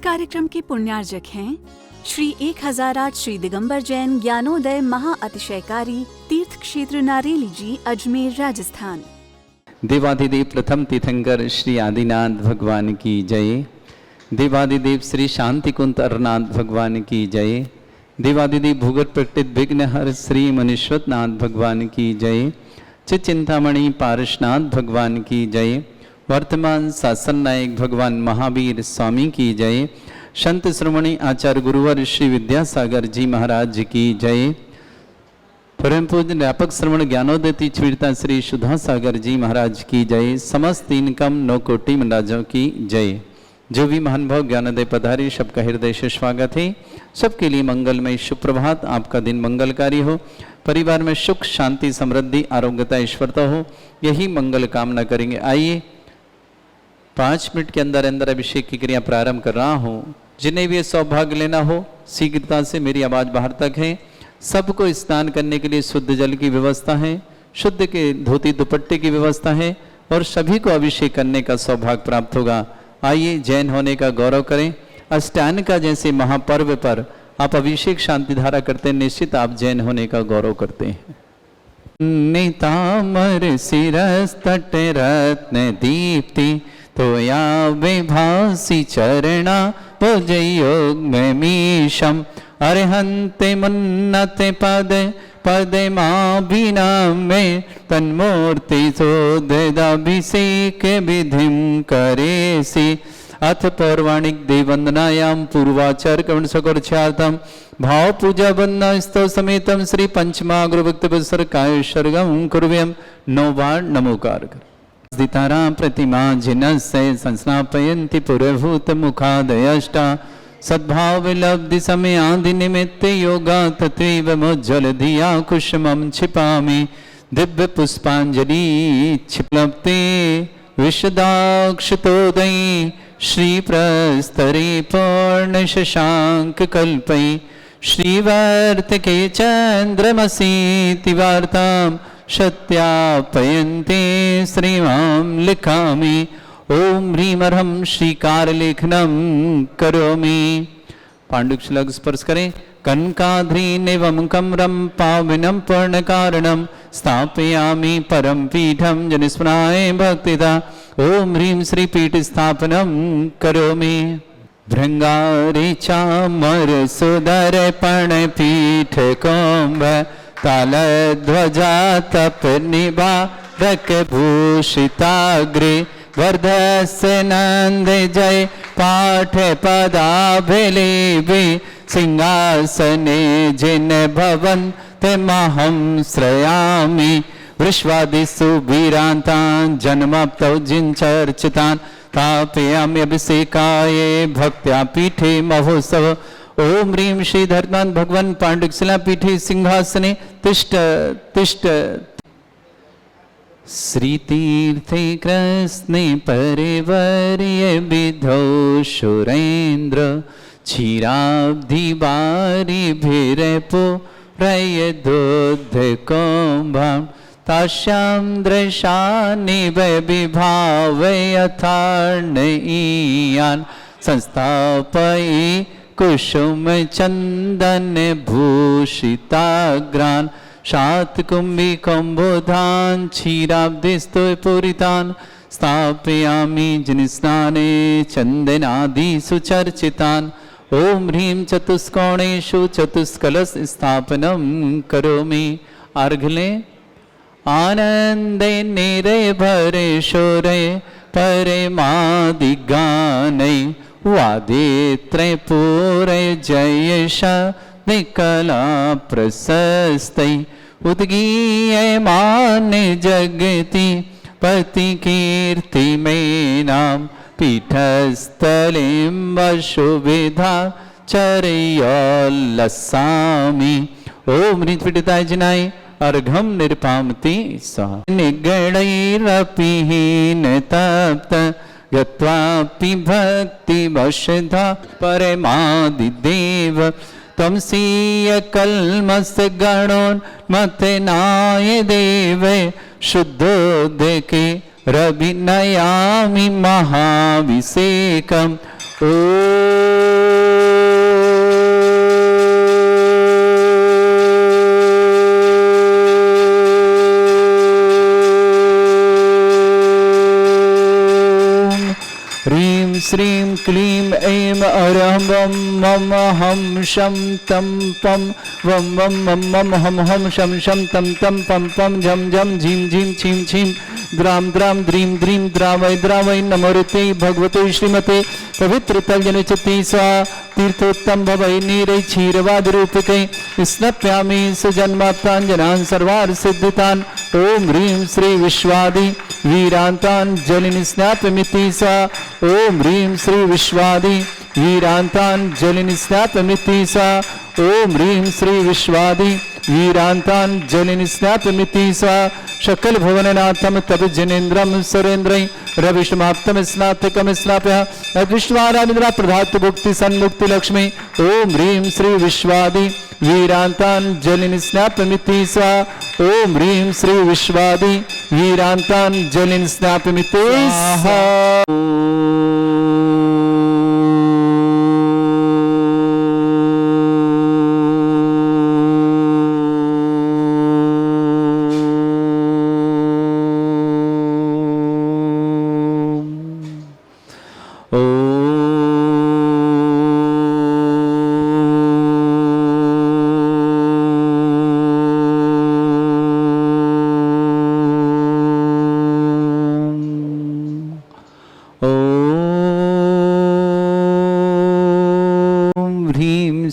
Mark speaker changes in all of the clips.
Speaker 1: कार्यक्रम के पुण्यार्जक हैं श्री 1008 श्री दिगंबर जैन ज्ञानोदय महाअतिशयकारी तीर्थ क्षेत्र नारेली जी, अजमेर, राजस्थान।
Speaker 2: देवाधिदेव प्रथम तीर्थंकर श्री आदिनाथ भगवान की जय। देवाधिदेव श्री शांति कुंत अरनाथ भगवान की जय। देवाधिदेव भूगत प्रकटित विघ्नहर श्री मनीश्वर नाथ भगवान की जय। चित चिंतामणि पारसनाथ भगवान की जय। वर्तमान शासन नायक भगवान महावीर स्वामी की जय। संत श्रोमणी आचार्य गुरुवर श्री विद्यासागर जी महाराज की जय। परम पूज्य व्यापक श्रवण ज्ञानोदय तीर्थवीरता श्री सुधा सागर जी महाराज की जय। समस्त तीन कम 9 कोटि महाराजों की जय। जो भी महानुभाव ज्ञानोदय पधारी, सबका हृदय से स्वागत है। सबके लिए मंगलमय सुप्रभात। आपका दिन मंगलकारी हो, परिवार में सुख शांति समृद्धि आरोग्यता ईश्वरता हो, यही मंगल कामना करेंगे। आइए 5 मिनट के अंदर अंदर अभिषेक की क्रिया प्रारंभ कर रहा हूँ। जिन्हें भी सौभाग्य लेना हो शीघ्रता से, मेरी आवाज़ बाहर तक है। सबको स्नान करने के लिए शुद्ध जल की व्यवस्था है, शुद्ध के धोती दुपट्टे की व्यवस्था है और सभी को अभिषेक करने का सौभाग्य प्राप्त होगा। आइए जैन होने का गौरव करें। अष्टांग का जैसे महापर्व पर आप अभिषेक शांति धारा करते हैं, निश्चित आप जैन होने का गौरव करते हैं। नितामर शिरस तट रत्न दीप्ति तोया विभासी चरणा भुजयोग में मीशम अरहंते मुन्नते पद पदे मां बिना में तन्मूर्ति सोदाभिषेक विधिम करेसी। अथ पौर्वाणिक देववंदनायाम पूर्वाचार कवण सकोर्चार्थम भाव पूजा वंदना स्तव समेतम श्री पंचमाग्र भक्त बसर काय सर्गम कुर्व्यम 9 बार नमोकार कर। दितारा प्रतिमा जिनस्य संस्नापयन्ति पुरभूत मुखादयष्टा सद्भाव विलब्धि समय आदि निमित्त योगा तत्व मुज्जल धिया कुसुमं छिपामि दिव्य पुष्पांजलि क्षिप्लप्ते विशदाक्षतोदयी श्री प्रस्तरे पूर्ण शशांक कल्पै श्रीवर्तके चंद्रमसी तिवार्तां सत्यापयन्ते श्रीमां लिखामि। ओम ह्रीं अर्हं श्रीकार लेखनम करोमि। पांडुक श्लोक स्पर्श करें। कनकाध्रीनेवं कमरं पावनं पूर्ण कारणं स्थापयामि परम पीठं जनिस्मराय भक्तिदा। ओम ह्रीं श्री पीठ स्थापनं करोमि। भृंगारे चामर सुदर पण पीठ कोम्भ तालध्वजा तप निबारक भूषिताग्रे वर्धस्य नंद जय पाठ पदाभिलेभि सिंहासने जिन भवन्त महं श्रयामि। विश्वादिषु वीरान्तान् जन्माप्तौ जिनचर्चितान् स्थापयामि अभिषेकाय भक्त्या पीठे महोत्सव। ओम ह्रीं श्री धर्मान् भगवान पांडुकशिला पीठे सिंहासने तिष्ठ तिष्ठ। श्री तीर्थे कृष्णे परिवर्य विधौ सुरेन्द्र क्षीराब्धि बारी भिरपो रय दूध कौम्भां तास्यां दृशानि विभाव यथार्णयान् संस्थापयि कुसुम चंदन भूषिताग्रान शातकुंभी कुंभोधान क्षीराब्धिस्तु पूरितान स्थापयामि जिनस्नाने चंदनादि सुचर्चितान। ओम ह्रीं चतुष्कोणेषु चतुष्कलश स्थापनं करोमि। अर्घले आनंदे निर्भरे शोरे परमादिगानै वादित्रे पूरे जयश निकला प्रशस्तै उद्गीयमान जगति पति कीर्ति में नाम पीठस्थलिं वशुविधा चर्योल्लसामि। ओम ऋत्विटाय जनाय अर्घम निर्पामति सा निगणैरपि हीन तप्त यत्वापि भक्ति वशधा परमादिदेव तमसीय कल्मस गणोन्मथनाय देव शुद्धोदके रविनयामि महाभिषेकम्। ओ श्रीं क्लीं ऐं अरहं वं मम हं शं तं पं वं वं मम मम हं हं शं शं तं तं पं पं झं झं झीं झीं छीं छीं द्रां द्रां द्रीं द्रीं द्रावै नमोते भगवते श्रीमते पवित्र तल्जनचती स्वा तीर्थोत्तम भवै नीरै क्षीरवाद रूपकै स्नप्यामि सुजन्माप्ताञ्जनान् सर्वार्थ सिद्धितान् ओम ह्रीं श्री विश्वादि वीरान्तान् जलिनि स्नापमिति सा ओम ह्रीं श्री विश्वादि वीरान्तान् जलिनि स्नापमिति सा ओम ह्रीं श्री विश्वादि वीरान्तान् जलिनि स्नापमिति सा शकल भुवननाथम तब जनेन्द्रम सुरेन्द्रै रविष्माप्तम स्नातकम स्नाप्य विश्वारामिन्द्रा प्रधात भुक्ति सन्मुक्ति लक्ष्मी ओम ह्रीं श्री विश्वादि वीरान्तान् जलिनि स्नापमिति सा ओम ह्रीं श्री विश्वादि वीरान्तान् जलिनि स्नापमिति स्वाहा।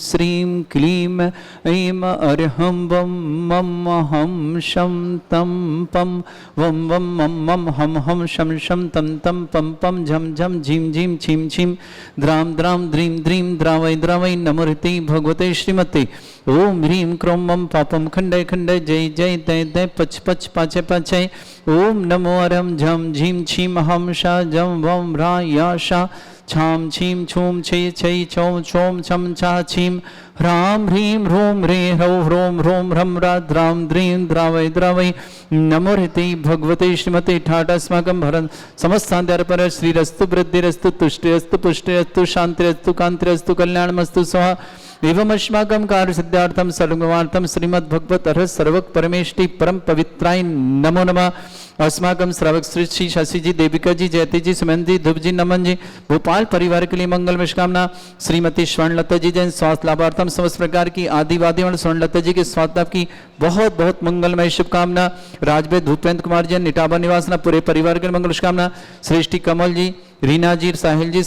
Speaker 2: श्रीं क्लीं ऐं अरहं वं मम हं शं तं पं वं वं मम मम हं हं शं शं तं तं पं पं झं झं झीं झीं छीं छीं द्रां द्रां द्रीं द्रीं द्रावै नमोते भगवते श्रीमते ओम ह्रीं क्रों मम पापं खण्डय खण्डय जय जय दय दय पच पच पाचय पाचय ओम नमो अरं झं झीं छीं हं शा जं वं भ्रा या शा छां छीं छूं छै छै छौं छौं छं छा छीं ह्रां ह्रीं ह्रूं ह्रे ह्रौं ह्रों ह्रों ह्रं ह्रा द्रां द्रीं द्रावै नमोहृति भगवते श्रीमते ठाट अस्माकं भरन् समस्तान्त्यर्पण श्रीरस्तु वृद्धिरस्तु तुष्टिरस्तु पुष्टिरस्तु शान्तिरस्तु कान्तिरस्तु कल्याणमस्तु स्वाहा एवमस्माकं कार्यसिद्ध्यार्थं सर्वमार्थं श्रीमद्भगवत अर्ह सर्वक परमेष्टि परम पवित्राय नमो नमः। अस्माकं श्रावक श्री शशि जी, देविका जी, जयती जी, सुमन जी, ध्रुव जी, नमन जी, भोपाल परिवार के लिए मंगल शुभकामना। श्रीमती स्वर्णलता जी जैन स्वास्थ्य लाभार्थम समस्त प्रकार की आदिवादी स्वर्णलता जी के स्वास्थ्य लाभ की बहुत बहुत मंगलमय शुभकामना। राजवेद भूपेंद्र कुमार जैन निटाबा निवासना पूरे परिवार के लिए मंगल शुभकामना। श्रेष्ठी कमल जी, रीना जी, साहिल जी,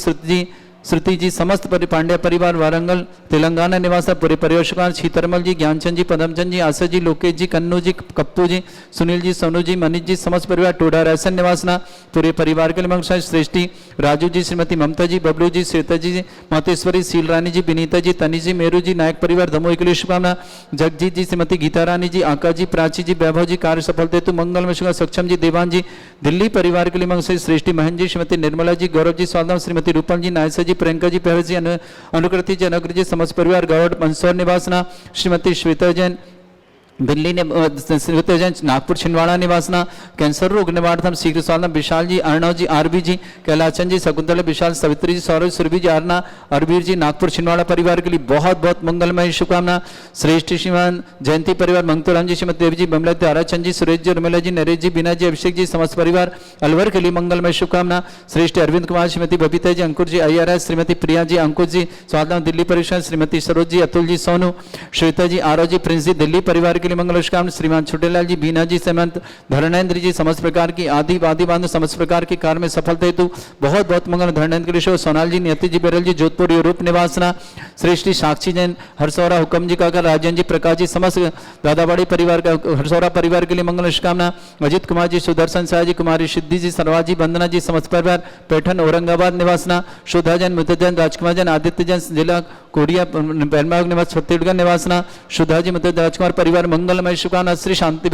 Speaker 2: श्रुति जी, समस्त पांड्या परिवार वारंगल तेलंगाना निवास पूरे परिवेशकार शीतरमल जी, ज्ञानचंद जी, पदमचंद जी, आशा जी, लोकेश जी, कन्नू जी, कप्पू जी, सुनील जी, सोनू जी, मनीष जी, समस्त परिवार टोडा रायसन निवासना पूरे परिवार के लिए मंगल। श्रेष्ठी राजू जी, श्रीमती ममता जी, बबलू जी, श्वेता जी, मातेश्वरी, सील रानी जी, विनीता जी, तनी जी, मेरू जी, नायक परिवार दमोह के लिए शुभकामना। जगजीत जी, श्रीमती गीता रानी जी, आका जी, प्राची जी, वैभव जी, कार्य सफल हेतु मंगल में सक्षम जी, देवान जी, दिल्ली परिवार के लिए मंगल। श्रेष्ठी महन जी, श्रीमती निर्मला जी, गौरव जी, स्वागत, श्रीमती रूपम जी, नायसा जी, प्रियंका जी, पहले जी, अनुकृति जी, अनुकृति जी, समस्त परिवार गौड़ मंदसौर निवासना। श्रीमती श्वेता जैन दिल्ली ने नागपुर छिंदवाड़ा निवासना कैंसर रोग निवारण शीघ्र स्वास्थ्य। विशाल जी, अर्णव जी, आरबी जी, कैलाचंद जी, शकुंतला, विशाल, सवित्री जी, सौरभ, सुरभि जी, आरना, अरबीर जी, नागपुर छिंदवाड़ा परिवार के लिए बहुत बहुत मंगलमय शुभकामना। श्रेष्ठ श्रीमान जयंती परिवार मंगतोराम जी, श्रीमती देवी जी, बमला, ताराचंद जी, सुरेश जी, उर्मिला जी, नरेश जी, बीना जी, अभिषेक जी, समस्त परिवार अलवर के लिए मंगलमय शुभकामना। श्रेष्ठ अरविंद कुमार, श्रीमती बबीता जी, अंकुर जी, अय्यर, श्रीमती प्रिया जी, अंकुश जी, स्वागत, दिल्ली परिषद, श्रीमती सरोज जी, अतुल जी, सोनू, श्वेता जी, आरव जी, प्रिंस जी, दिल्ली परिवार के लिए मंगल शुभकामना। श्रीमान छोटेलाल जी, बीना जी, समंत, धर्मेंद्र जी, समस्त प्रकार की आदि बांधव समस्त प्रकार के कार्य में सफलता हेतु बहुत बहुत मंगल। धर्मेंद्र के लिए सोनाल जी, नियति जी, बेरल जी, जोधपुर यूरोप निवासना। श्रेष्ठी साक्षी जैन, हरसौरा, हुक्म जी, काका, राजन जी, प्रकाश जी, समस्त दादाबाड़ी परिवार का हरसौरा परिवार के लिए मंगल शुभकामना। अजित कुमार जी, सुदर्शन शाह जी, कुमारी सिद्धि जी, सरवा जी, वंदना जी, समस्त परिवार पैठन औरंगाबाद निवासना। शोधा जैन, मुद्दा जैन, राजकुमार जैन, आदित्य जैन, जिला कोरिया बेलमार्ग निवास, छत्तीसगढ़ निवासना। सुधा जी, मुद्दा राजकुमार परिवार मंगलमय शुभकामना। श्री शांति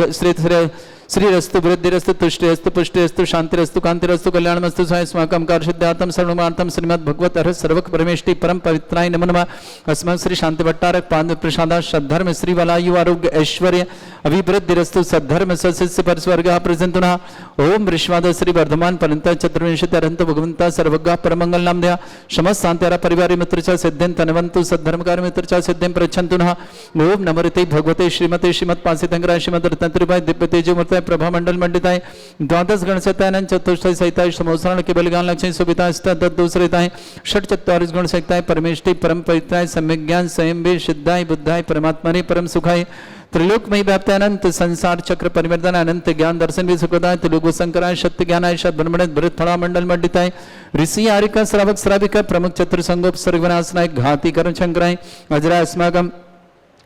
Speaker 2: श्री रस्तु वृद्धिरस्तु तुष्टिरस्तु पुष्टिरस्तु शांतिरस्तु कांतिरस्तु कल्याणमस्तु स्वास्माकं कार्यसिद्ध्यार्थं सर्वमार्थं श्रीमद् भगवत अर्ह सर्वक परमेष्टि परम पवित्राय नमो नमः। अस्मत् श्री शांति भट्टारक पाद प्रसादा सद्धर्म श्री वलायु आरोग्य ऐश्वर्य अभिवृद्धिरस्तु सद्धर्म सस्य परस्वर्गः प्रसन्नः। ओम विश्वाद श्री वर्धमान परंत चतुर्विंशति अरंत भगवंता सर्वज्ञ परमंगल नामधेय समस्त शांतिरा परिवार मित्र च सिद्धिं तनवन्तु सद्धर्मकार मित्र च सिद्धिं प्रच्छन्तु नः। ओम नमोते भगवते श्रीमते श्रीमत् पासितंगराय श्रीमद् रत्नत्रिपाय दिव्य तेजो मूर्तये प्रभा मंडल मंडिताय द्वादश गण सत्यानंद चतुष्टय सहिताय समोसरण के बलिगान लक्ष्मी सुबिता दूसरेताय षट चत्वारिश गुण सहिताय परमेष्टि परम पवित्राय सम्यक ज्ञान स्वयं वे सिद्धाय बुद्धाय परमात्मने परम सुखाय त्रिलोकमयी व्याप्त अनंत संसार चक्र परिवर्तन अनंत ज्ञान दर्शन भी सुखदाय त्रिलोक शंकराय सत्य ज्ञानाय शत ब्रह्मण भृत फला मंडल मंडिताय ऋषि आरिका श्रावक श्राविका प्रमुख चतुर संगोप सर्वनाशनाय घाती करण शंकराय अजरा अस्माकम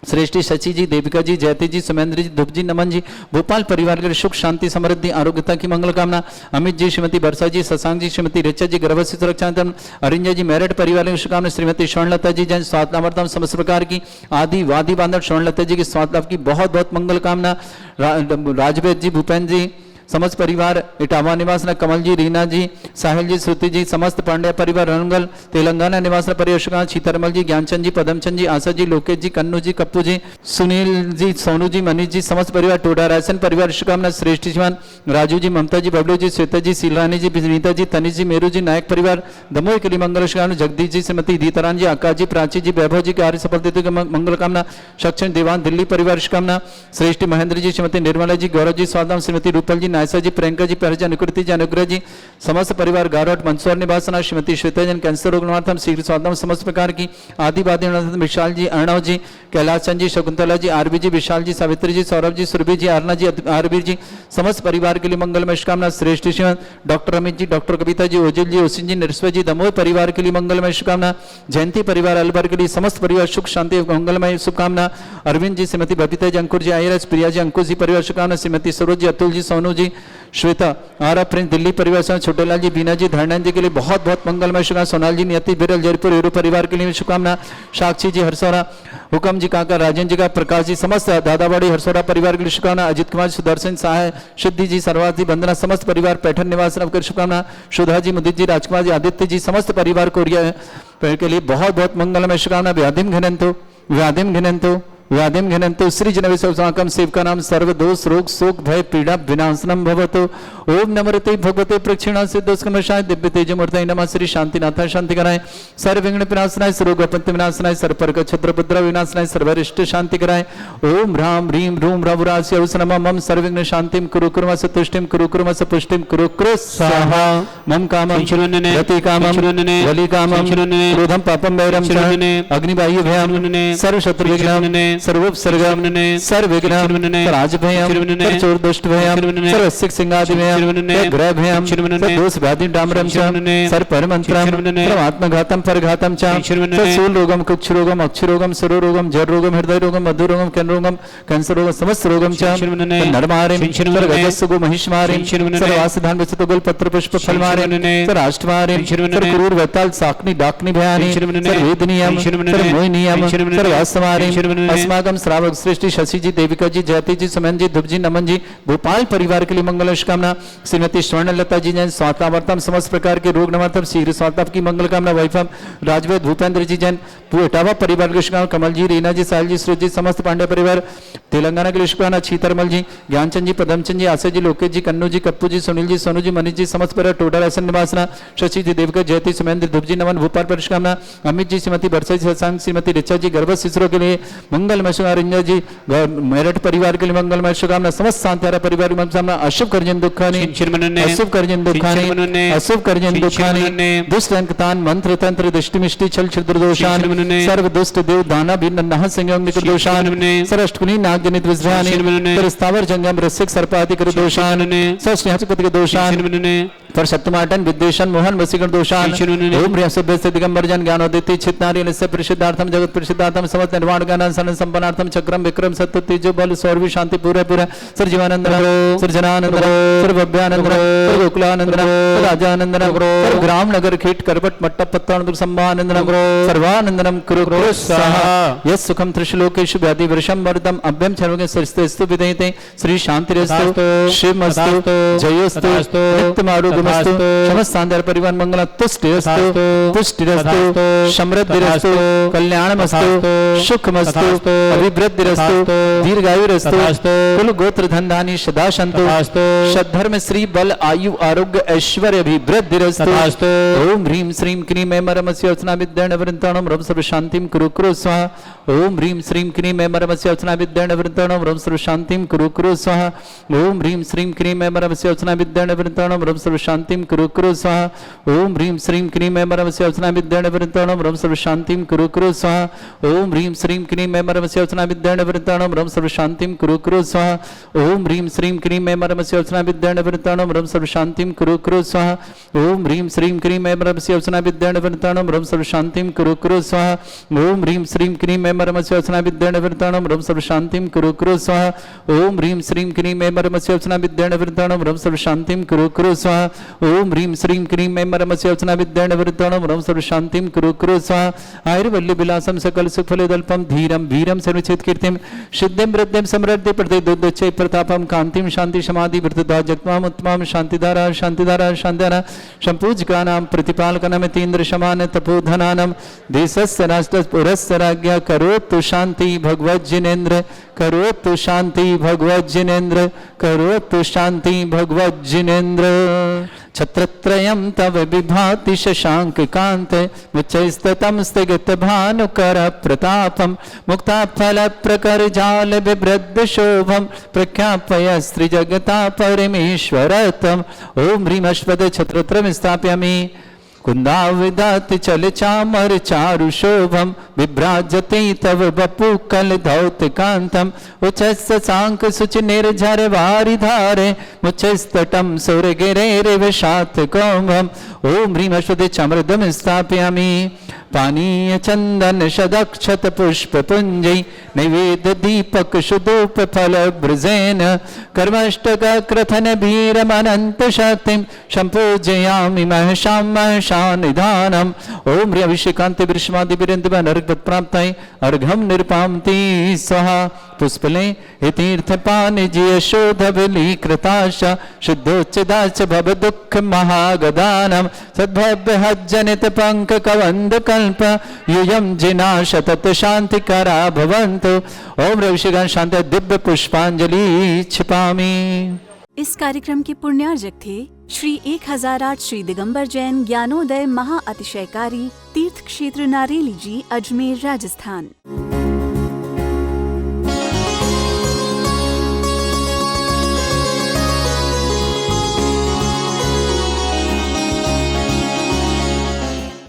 Speaker 2: श्रेष्ठी शशि जी, देविका जी, जयती जी, सुमेंद्र जी, धुप जी, नमन जी, भोपाल परिवार के सुख शांति समृद्धि आरोग्यता की मंगल कामना। अमित जी, श्रीमती वर्षा जी, शशांक जी, श्रीमती रिचा जी, गर्भवती सुरक्षा, अरिंजा जी, मेरठ परिवार की शुभकामना। श्रीमती स्वर्णलता जी, जैन स्वास्थ्य लाभार्थम समस्त प्रकार की आदि वादी बांधव स्वर्णलता जी की स्वास्थ्य लाभ की बहुत बहुत मंगल कामना। राजवेद जी, भूपेन्द्र जी, समस्त परिवार इटावा निवास कमल जी, रीना जी, साहिल जी, श्रुति जी, समस्त पांड्या परिवार रनगल तेलंगाना निवास परिवेशक सीतारमल जी, ज्ञानचंद जी, पदमचंद जी, आशा जी, लोकेश जी, कन्नू जी, कप्पू जी, सुनील जी, सोनू जी, मनीष जी, समस्त परिवार टोडा रायसन परिवार शुभकामना। श्रेष्ठ जीवन राजू जी, ममता जी, बबलू जी, श्वेता जी, सीलरानी जी, विनीता जी, तनिष जी, मेरू जी, नायक परिवार दमोह के लिए मंगल शुभकामना। जगदीश जी, श्रीमती दीतारान जी, आकाश जी, प्राची जी, वैभव जी, कार्य सफलता मंगल कामना। सक्षम देवान दिल्ली परिवार शुभकामना। श्रेष्ठ महेंद्र जी, श्रीमती निर्मला जी, गौरव जी, स्वादाम, श्रीमती रूपल जी, नायसा जी, प्रियंका जी, पहरजा निकृति जी, अनुग्रह जी, समस्त परिवार गारोट मंदसौर निवासना। श्रीमती श्वेता जन कैंसर रोग निवारण शीघ्र स्वादाम समस्त प्रकार की आदिवादी विशाल जी, अर्णव जी, कैलाश चंद जी, शकुंतला जी, आरबी जी, विशाल जी, सावित्री जी, सौरभ जी, सुरभि जी, आरना जी, आरबीर जी, समस्त परिवार के लिए मंगलमय शुभकामना। श्रेष्ठ श्रीमंत doctor Amit ji, doctor Kavita ji, Ozil जी, ओसिन जी, नरस्व जी, दमोह परिवार के लिए मंगलमय शुभकामना। जयंती परिवार अलवर के लिए समस्त परिवार सुख शांति मंगलमय शुभकामना। अरविंद जी, श्रीमती बबीता जी, अंकुर जी, आयरस, प्रिया जी, अंकुश जी परिवार शुभकामना। श्रीमती सरोज जी, अतुल जी, सोनू जी, श्वेता आरा प्रिंस दिल्ली परिवार से छोटेलाल जी, बीना जी, धरणान जी के लिए बहुत बहुत मंगलमय शुभकामना। सोनाल जी, नियति बिरल जयपुर यूरो परिवार के लिए शुभकामना। साक्षी जी, हरसौरा, हुकम जी, काका राजेंद्र जी का, प्रकाश जी, समस्त दादाबाड़ी हरसौरा परिवार के लिए शुभकामना। अजित कुमार, सुदर्शन सहाय, सिद्धि जी, सर्वाज जी, वंदना, समस्त परिवार पैठन निवास नवकर शुभकामना। सुधा जी, मुदित जी, राजकुमार जी, आदित्य जी, समस्त परिवार कोरिया के लिए बहुत बहुत मंगलमय शुभकामना। व्याधिम घनंतो व्याधिम घनंतो व्याधिम घनंतो श्री जनविशेषाकम सेवका नाम सर्व दोष रोग शोक भय पीड़ा विनाशनम भवतो। ओम नमरते भगवते प्रक्षिणा सिद्धोस्कमशाय दिव्य तेजमूर्तये नमः। श्री शांतिनाथाय शांति कराय, सर्व विघ्न विनाशनाय, सर्व आपत्ति विनाशनाय, सर्व परक क्षत्र उपद्रव विनाशनाय, सर्वरिष्ट शांति कराय। ओम ह्रां ह्रीं ह्रूं रघुरास्य नमः। मम सर्वविघ्न शांतिं कुरु कुर्मस तुष्टिं कुरु कुर्मस पुष्टिं कुरु कुरु स्वाहा। मम कामं गति कामं बलि कामं क्रोधं पापं वैरं च अग्निवायु भयं सर्व शत्रु विघ्नं सर्वोपसर्गं सर्वविघ्नं राजभयं चोर दुष्ट भयं सर्वसिक सिंहादि भयं ग्रह भयं दोष व्याधि डामरं च सर्व परमंत्रं आत्मघातं परघातं च शूल रोगं कुक्ष रोगं अक्ष रोगं सरो रोगं जर रोगं हृदय रोगं मधु रोगं कैन रोगं कैंसर रोगं समस्त रोगं च नरमारिं सर्वगजस्सुगो महिषमारिं सर्वासधान विचितगुल पत्र पुष्प फलमारिं सर्वाष्टमारिं सर्वक्रूर वैताल साकनि डाकनि भयानि सर्ववेदनीयं सर्वमोहिनीयं सर्वास्तमारिं अस्माकं श्रावक सृष्टि शशि जी, देविका जी, जयती जी, सुमन जी, धुप जी, नमन जी, भोपाल परिवार के लिए मंगल शुभकामना। श्रीमती स्वर्णलता जी, जैन स्वास्थ्यवर्तम समस्त प्रकार के रोग निवारण शीघ्र स्वास्थ्य की मंगल कामना। वैभव राजवेद भूपेंद्र जी, जैन इटावा परिवार के शुभकामना। कमल जी, रीना जी, साहिल जी, श्रुत जी, समस्त पांड्या परिवार तेलंगाना के लिए शुभकामना। छीतरमल जी, ज्ञानचंद जी, पदमचंद जी, आशा जी, लोकेश जी, कन्नू जी, कप्पू जी, सुनील जी, सोनू जी, मनीष जी, समस्त परिवार टोडा रायसन निवासना। शशि जी, देविका, जयती, सुमेंद्र, धुप जी, नमन, भोपाल पर शुभकामना। अमित जी, श्रीमती वर्षा जी, शशांक, श्रीमती रिचा जी, गर्भ शिशुरों के लिए मंगलमय शुभकामना। जी, मेरठ परिवार के लिए मंगलमय शुभकामना। समस्त शांतारा परिवार की मंगल अशुभ कर्जन दुखानि अशुभ कर्जन दुखानि अशुभ कर्जन दुखानि दुष्ट अंकतान मंत्र तंत्र दृष्टि मिष्टि छल छिद्र दोषान सर्व दुष्ट देव दाना भी नन्हा संयम निकर दोषान सरष्टकुनि नाग जनित विज्ञानि पर स्थावर जंगम रसिक सर्पादि कर दोषान सष्टहपति के दोषान पर सप्तमाटन विद्वेषण मोहन वसीकरण दोषान ओम ह्रीं दिगंबर जन ज्ञानोदिति चित्नारि निस्य परिशुद्धार्थम जगत परिशुद्धार्थम समस्त निर्वाण ज्ञान सन संपन्नार्थम चक्रम विक्रम सत्य तेजो बल सौरभि शांति पूरे पूरे सर्जीवानंद सर्जनानंद सर्वभ्यानंद सर्वकुलानंद राजानंद ग्राम नगर खेट करपट मट्टप पत्तान संभानंद सर्वानंदनम कुरु कुरु स्वाहा। यस सुखम त्रिशलोकेषु व्याधि वृषम वर्धम अभ्यम छरोगे सरस्तेस्तु विदयते श्री शांतिरस्तु शिवमस्तु जयोस्तु नित्यमारोग्यमस्तु समस्त शानदार परिवार मंगल तुष्टिरस्तु पुष्टिरस्तु समृद्धिरस्तु कल्याणमस्तु सुखमस्तु अभिवृद्धिरस्तु दीर्घायुरस्तु कुल गोत्र धन धानी सदा संतु सद्धर्म श्री बल आयु आरोग्य ऐश्वर्य अभिवृद्धिरस्तु ओम ह्रीं श्रीं क्रीं ऐं मरमस्य अर्चना विद्यान वृंताणम रव सर्व शांतिं कुरु कुरु स्वाहा। ओम ह्रीं श्रीं क्रीं ऐं मरमस्य अर्चना विद्येन वृत्ताणं ह्रं सर्व शांतिं कुरु कुरु स्वाहा ओम ह्रीं श्रीं क्रीं ऐं मरमस्य अर्चना विद्येन वृत्ताणं ह्रं सर्व शांतिं कुरु कुरु स्वाहा ओम ह्रीं श्रीं क्रीं ऐं मरमस्य अर्चना विद्येन वृत्ताणं ह्रं सर्व शांतिं कुरु कुरु स्वाहा ओम ह्रीं श्रीं क्रीं ऐं मरमस्य अर्चना विद्येन वृत्ताणं ह्रं सर्व शांतिं कुरु कुरु स्वाहा ओम ह्रीं श्रीं क्रीं ऐं मरमस्य अर्चना विद्येन वृत्ताणं ह्रं सर्व शांतिं कुरु कुरु स्वाहा ओम ह्रीं श्रीं क्रीं ऐं मरमस्य अर्चना विद्येन वृत्ताणं ह्रं सर्व शांतिं कुरु कुरु स्वाहा ओम ह्रीं श्रीं क्रीं ऐं मरमस्य अर्चना विद्येन वृत्ताणं ह्रं सर्व शांतिं कुरु कुरु स्वाहा ओम ह्रीं श्रीं क्रीं ऐं मरमस्य अर्चना विद्येन वृत्ताणं ह्रं सर्व शांतिं कुरु कुरु स्वाहा ओम ह्रीं श्रीं क्रीं ऐं मरमस्य अर्चना विद्येन वृत्ताणं ह्रं सर्व शांतिं कुरु कुरु स्वाहा आयुर्वल्ली विलासं सकल सुफलदल्पं धीरं वीरं सर्वचित कीर्तिं सिद्धिं वृद्धिं समृद्धि प्रतिदुद्धचै प्रतापं कांतिं शांति समाधि वृद्धता जगत्माम् उत्तमां शांतिधारा शांतिधारा शांतिधारा संपूजकानां प्रतिपालकानां तीन्द्र समान तपोधनानां देशस्य राष्ट्रस्य पुरस्य राज्ञा करोतु शांति भगवत् जिनेन्द्र करोतु शांति भगवत् जिनेन्द्र करोतु शांति भगवत् जिनेन्द्र छत्रत्रयं तव विभाति शशाङ्ककान्त मुच्चैस्ततं स्थिगतभानुकर प्रतापं मुक्ताफलप्रकरजाल बिभ्रद्शोभं प्रख्यापय स्त्रिजगता परमेश्वरतम् ॐ ह्रीं अश्वद छत्रत्रयं स्थापयामि कुन्दाविदाति चल चामर चारु शोभम विभ्राजते तव बपु कल धौत कांतम उच्चस्स सांक सुच निर्झर वारि धारे मुच्चस्तटम सुर गिरे विषात कौमम ओम ह्रीं अश्वते चामृदम स्थापयामि पानीय चंदन शदक्षत पुष्प पुंजै नैवेद्य दीपक सुधूप फल ब्रजेन कर्मष्टक क्रथन भीरमनंत शक्तिं संपूजयामि महशां महशानिधानम् ओम ह्रीं अभिषेकान्ते विश्वादि विरन्दिवन अर्घवत् प्राप्ताय अर्घं निर्पान्ति स्वाहा पुष्पले तीर्थपान जिय शोधबली कृताशा शुद्धोच्चदाच भव दुःख महागदानं सद्भव्य हज्जनित पंक कवंद कल्प यूयं जिना शतत शांतिकरा भवन्तु ओम रविशिगान शांति दिव्य पुष्पांजलि छिपामि।
Speaker 1: इस कार्यक्रम के पुण्यार्जक थे श्री 1008 श्री दिगंबर जैन ज्ञानोदय महाअतिशयकारी तीर्थ क्षेत्र नारेली जी, अजमेर, राजस्थान।